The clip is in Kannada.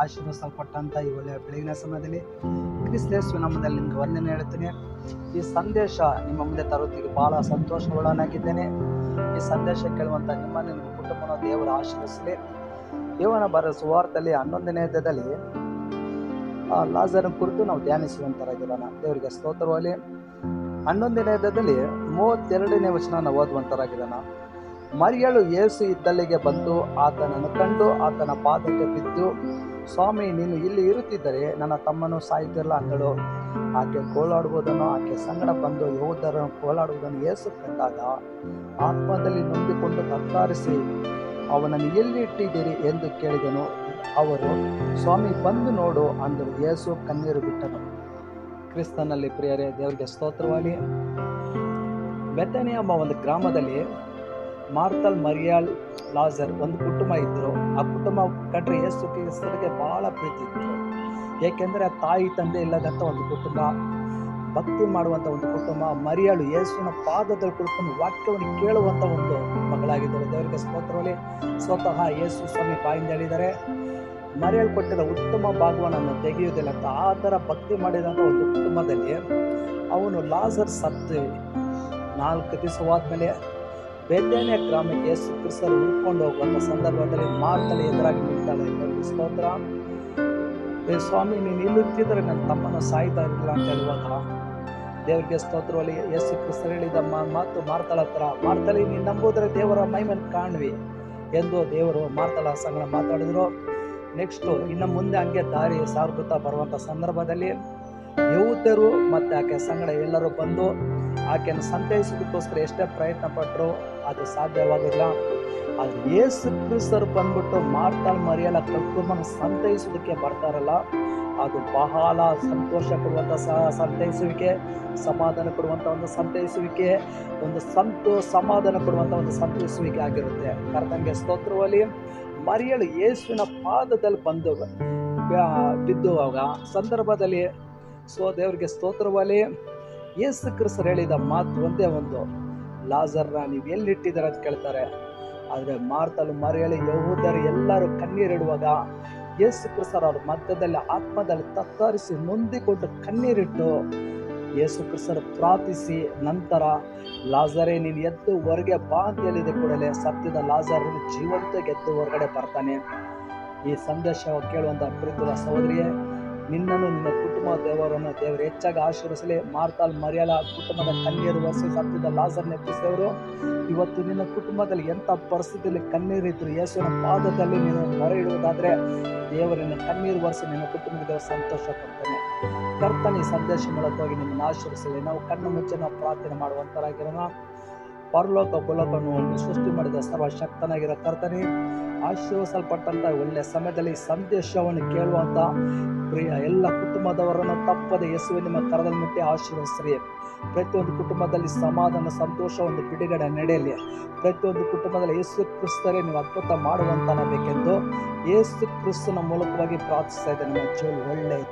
ಆಶೀರ್ವದಿಸಲ್ಪಟ್ಟಂಥ ಈ ಒಳ್ಳೆಯ ಬೆಳಗಿನ ಸಮಯದಲ್ಲಿ ಕ್ರಿಸ್ತೇಸುವಿನ ನಾಮದಲ್ಲಿ ನಿಮಗೆ ವಂದನೆ ಹೇಳ್ತೀನಿ. ಈ ಸಂದೇಶ ನಿಮ್ಮ ಮುಂದೆ ತರುತ್ತಿಗೆ ಬಹಳ ಸಂತೋಷಗೊಳ್ಳನಾಗಿದ್ದೇನೆ. ಈ ಸಂದೇಶ ಕೇಳುವಂಥ ನಿಮ್ಮನ್ನು ನಿಮ್ಮ ಕುಟುಂಬನ ದೇವರ ಆಶೀರ್ವದಿಸಲಿ. ಯೋಹನ ಬರೆದ ಸುವಾರ್ತೆಯಲ್ಲಿ 11ನೇ ಅಧ್ಯಾಯದಲ್ಲಿ ಲಾಜರನ ಕುರಿತು ನಾವು ಧ್ಯಾನಿಸುವಂತರಾಗಿರೋಣ. ದೇವರಿಗೆ ಸ್ತೋತ್ರವಾಗಲಿ. 11ನೇ ಅಧ್ಯಾಯದಲ್ಲಿ 32ನೇ ವಚನ ನಾವು ಓದುವಂತರಾಗಿರೋಣ. ಮರಿಯಳು ಯೇಸು ಇದ್ದಲ್ಲಿಗೆ ಬಂದು ಆತನನ್ನು ಕಂಡು ಆತನ ಪಾದಕ್ಕೆ ಬಿದ್ದು, ಸ್ವಾಮಿ, ನೀನು ಇಲ್ಲಿ ಇರುತ್ತಿದ್ದರೆ ನನ್ನ ತಮ್ಮನು ಸಾಯುತ್ತಿರಲ್ಲ ಅಂದಳು. ಆಕೆ ಗೋಳಾಡುವುದನ್ನು, ಆಕೆ ಸಂಗಡ ಬಂದು ಯೆಹೂದ್ಯರನ್ನು ಗೋಳಾಡುವುದನ್ನು ಯೇಸು ಕಂಡಾಗ ಆತ್ಮದಲ್ಲಿ ನೊಂದಿಕೊಂಡು ತತ್ತಾರಿಸಿ, ಅವನನ್ನು ಎಲ್ಲಿ ಇಟ್ಟಿದ್ದೀರಿ ಎಂದು ಕೇಳಿದನು. ಅವರು, ಸ್ವಾಮಿ, ಬಂದು ನೋಡು ಅಂದರು. ಯೇಸು ಕಣ್ಣೀರು ಬಿಟ್ಟನು. ಕ್ರಿಸ್ತನಲ್ಲಿ ಪ್ರಿಯರೇ, ದೇವರಿಗೆ ಸ್ತೋತ್ರವಾಗಲಿ. ಬೆಥಾನಿಯ ಎಂಬ ಒಂದು ಗ್ರಾಮದಲ್ಲಿ ಮಾರ್ತಲ್, ಮರಿಯಾಳ್, ಲಾಜರ್ ಒಂದು ಕುಟುಂಬ ಇದ್ದರು. ಆ ಕುಟುಂಬ ಕಂಡ್ರೆ ಯೇಸು ಕ್ರಿಸ್ತನಿಗೆ ಬಹಳ ಪ್ರೀತಿ ಇತ್ತು. ಏಕೆಂದರೆ ತಾಯಿ ತಂದೆ ಇಲ್ಲದಂಥ ಒಂದು ಕುಟುಂಬ, ಭಕ್ತಿ ಮಾಡುವಂಥ ಒಂದು ಕುಟುಂಬ. ಮರಿಯಾಳು ಯೇಸುವಿನ ಪಾದದಲ್ಲಿ ಕುಳಿತುಕೊಂಡು ವಾಕ್ಯವನ್ನು ಕೇಳುವಂಥ ಒಂದು ಮಗಳಾಗಿದ್ದರು. ದೇವರಿಗೆ ಸ್ತೋತ್ರವಾಗಲಿ. ಸ್ವತಃ ಯೇಸು ಸ್ವಾಮಿ ಬಾಯಿಂದ ಹೇಳಿದ್ದಾರೆ, ಮರಿಯಾಳು ಕೊಟ್ಟಿರೋ ಉತ್ತಮ ಭಾಗವನ್ನು ತೆಗೆಯುವುದಿಲ್ಲ ಅಂತ. ಆ ಥರ ಭಕ್ತಿ ಮಾಡಿದಂಥ ಒಂದು ಕುಟುಂಬದಲ್ಲಿ ಅವನು ಲಾಜರ್ ಸತ್ತು 4 ದಿವಸವಾದ್ಮೇಲೆ ಬೆಥಾನಿಯ ಗ್ರಾಮಕ್ಕೆ ಯೇಸು ಕ್ರಿಸ್ತರು ಹುಡ್ಕೊಂಡು ಹೋಗುವಂಥ ಸಂದರ್ಭದಲ್ಲಿ ಮಾರ್ತಳು ಎದುರಾಗಿ ನಿಲ್ತಾಳೆ. ಸ್ತೋತ್ರ. ಸ್ವಾಮಿ, ನೀನು ಇಲ್ಲಿರ್ತಿದ್ರೆ ನನ್ನ ತಮ್ಮನ ಸಾಯ್ತಾ ಇರಲಿಲ್ಲ ಅಂತ ಹೇಳುವಾಗ ದೇವರಿಗೆ ಸ್ತೋತ್ರವಲ್ಲಿ ಯೇಸು ಕ್ರಿಸ್ತರು ಹೇಳಿದ ಮಾತು ಮಾರ್ತಳ ಹತ್ರ, ಮಾರ್ತಳಿ, ನೀನು ನಂಬುವುದ್ರೆ ದೇವರ ಮಹಿಮೆಯನ್ನು ಕಾಣುವಿ ಎಂದು ದೇವರು ಮಾರ್ತಳ ಸಂಗಡ ಮಾತಾಡಿದ್ರು. ನೆಕ್ಸ್ಟು ಇನ್ನು ಮುಂದೆ ಹಂಗೆ ದಾರಿ ಸಾರ್ಗುತ್ತಾ ಬರುವಂಥ ಸಂದರ್ಭದಲ್ಲಿ ಯೆಹೂದ್ಯರು ಮತ್ತು ಆಕೆ ಸಂಗಡ ಎಲ್ಲರೂ ಬಂದು ಆಕೆಯನ್ನು ಸಂತೈಸೋದಕ್ಕೋಸ್ಕರ ಎಷ್ಟೇ ಪ್ರಯತ್ನ ಪಟ್ಟರು ಅದು ಸಾಧ್ಯವಾಗಲಿಲ್ಲ. ಆದರೆ ಯೇಸು ಕ್ರಿಸ್ತರು ಬಂದ್ಬಿಟ್ಟು ಮಾರ್ತಲ್, ಮರಿಯಳ ಕುಟುಂಬನ ಸಂತೈಸೋದಕ್ಕೆ ಬರ್ತಾರಲ್ಲ, ಅದು ಬಹಳ ಸಂತೋಷ ಕೊಡುವಂಥ ಸಂತೈಸುವಿಕೆ, ಸಮಾಧಾನ ಕೊಡುವಂಥ ಒಂದು ಸಂತೈಸುವಿಕೆ, ಒಂದು ಸಮಾಧಾನ ಕೊಡುವಂಥ ಒಂದು ಸಂತೈಸುವಿಕೆ ಆಗಿರುತ್ತೆ. ಕರ್ತನಿಗೆ ಸ್ತೋತ್ರವಲ್ಲಿ. ಮರಿಯಳು ಯೇಸುವಿನ ಪಾದದಲ್ಲಿ ಬಂದು ಬಿದ್ದುವಾಗ ಸಂದರ್ಭದಲ್ಲಿ ದೇವರಿಗೆ ಸ್ತೋತ್ರವಲ್ಲಿ ಯೇಸು ಕ್ರಿಸ್ತರು ಹೇಳಿದ ಮಾತು ಒಂದೇ ಒಂದು, ಲಾಜರ್ನ ನೀವು ಎಲ್ಲಿಟ್ಟಿದ್ದಾರೆ ಅಂತ ಕೇಳ್ತಾರೆ. ಆದರೆ ಮಾರ್ತಲು, ಮರಿಯಳು, ಯೆಹೂದ್ಯರು ಎಲ್ಲರೂ ಕಣ್ಣೀರಿಡುವಾಗ ಯೇಸು ಕ್ರಿಸ್ತರು ಅವ್ರ ಮಧ್ಯದಲ್ಲಿ ಆತ್ಮದಲ್ಲಿ ತತ್ತರಿಸಿ ನೊಂದಿಕೊಂಡು ಕಣ್ಣೀರಿಟ್ಟು ಯೇಸು ಕ್ರಿಸ್ತರು ಪ್ರಾರ್ಥಿಸಿ ನಂತರ, ಲಾಜರೇ, ನೀನು ಎದ್ದು ಹೊರಗೆ ಬಾ ಅಂತ ಹೇಳಿದ ಕೂಡಲೇ ಸತ್ಯದ ಲಾಜರನ್ನು ಜೀವಂತ ಗೆದ್ದು ಹೊರಗಡೆ ಬರ್ತಾನೆ. ಈ ಸಂದೇಶ ಕೇಳುವಂಥ ಪ್ರೀತಿಯ ಸಹೋದರಿಯೇ, ನಿನ್ನನ್ನು ನಿನ್ನ ಕುಟುಂಬ ದೇವರನ್ನು ದೇವರು ಹೆಚ್ಚಾಗಿ ಆಶೀರ್ವದಿಸಲಿ. ಮಾರ್ತಲ್, ಮರಿಯಳ ಕುಟುಂಬದ ಕಣ್ಣೀರು ಒರೆಸಿ ಸತ್ಯದ ಲಾಜರ್ನ ಎಬ್ಬಿಸಿದವರು ಇವತ್ತು ನಿನ್ನ ಕುಟುಂಬದಲ್ಲಿ ಎಂಥ ಪರಿಸ್ಥಿತಿಯಲ್ಲಿ ಕಣ್ಣೀರಿದ್ರು ಯೇಸುವಿನ ಪಾದದಲ್ಲಿ ನೀನು ಮೊರೆ ಇಡುವುದಾದರೆ ದೇವರನ್ನ ಕಣ್ಣೀರು ಒರೆಸಿ ನಿನ್ನ ಕುಟುಂಬದ ಸಂತೋಷ ಕೊಡ್ತಾನೆ. ಕರ್ತನ ಈ ಸಂದೇಶ ಮೂಲಕವಾಗಿ ನಿಮ್ಮನ್ನು ಆಶೀರ್ವದಿಸಲಿ. ನಾವು ಕಣ್ಣು ಮುಚ್ಚಿ ನಾವು ಪ್ರಾರ್ಥನೆ ಮಾಡುವಂತರಾಗಿರೋಣ. ಪರಲೋಕ ಭೂಲೋಕವನ್ನು ಒಂದು ಸೃಷ್ಟಿ ಮಾಡಿದ ಸರ್ವಶಕ್ತನಾಗಿರೋ ಕರ್ತನೇ, ಆಶೀರ್ವದಿಸಲ್ಪಟ್ಟಂಥ ಒಳ್ಳೆಯ ಸಮಯದಲ್ಲಿ ಸಂದೇಶವನ್ನು ಕೇಳುವಂಥ ಪ್ರಿಯ ಎಲ್ಲ ಕುಟುಂಬದವರನ್ನು ತಪ್ಪದೆ ಯೇಸುವೆ ನಿಮ್ಮ ಕರದಲ್ಲಿ ಮುಟ್ಟಿ ಆಶೀರ್ವದಿಸ್ರಿ. ಪ್ರತಿಯೊಂದು ಕುಟುಂಬದಲ್ಲಿ ಸಮಾಧಾನ, ಸಂತೋಷ, ಒಂದು ಬಿಡುಗಡೆ ನಡೆಯಲಿ. ಪ್ರತಿಯೊಂದು ಕುಟುಂಬದಲ್ಲಿ ಯೇಸು ಕ್ರಿಸ್ತರೇ ನೀವು ಅದ್ಭುತ ಮಾಡುವಂತಾಗಬೇಕೆಂದು ಯೇಸು ಕ್ರಿಸ್ತನ ಮೂಲಕವಾಗಿ ಪ್ರಾರ್ಥಿಸ್ತಾ ಇದ್ದೇನೆ. ನಿಮ್ಮ ಜೀವ ಒಳ್ಳೆಯ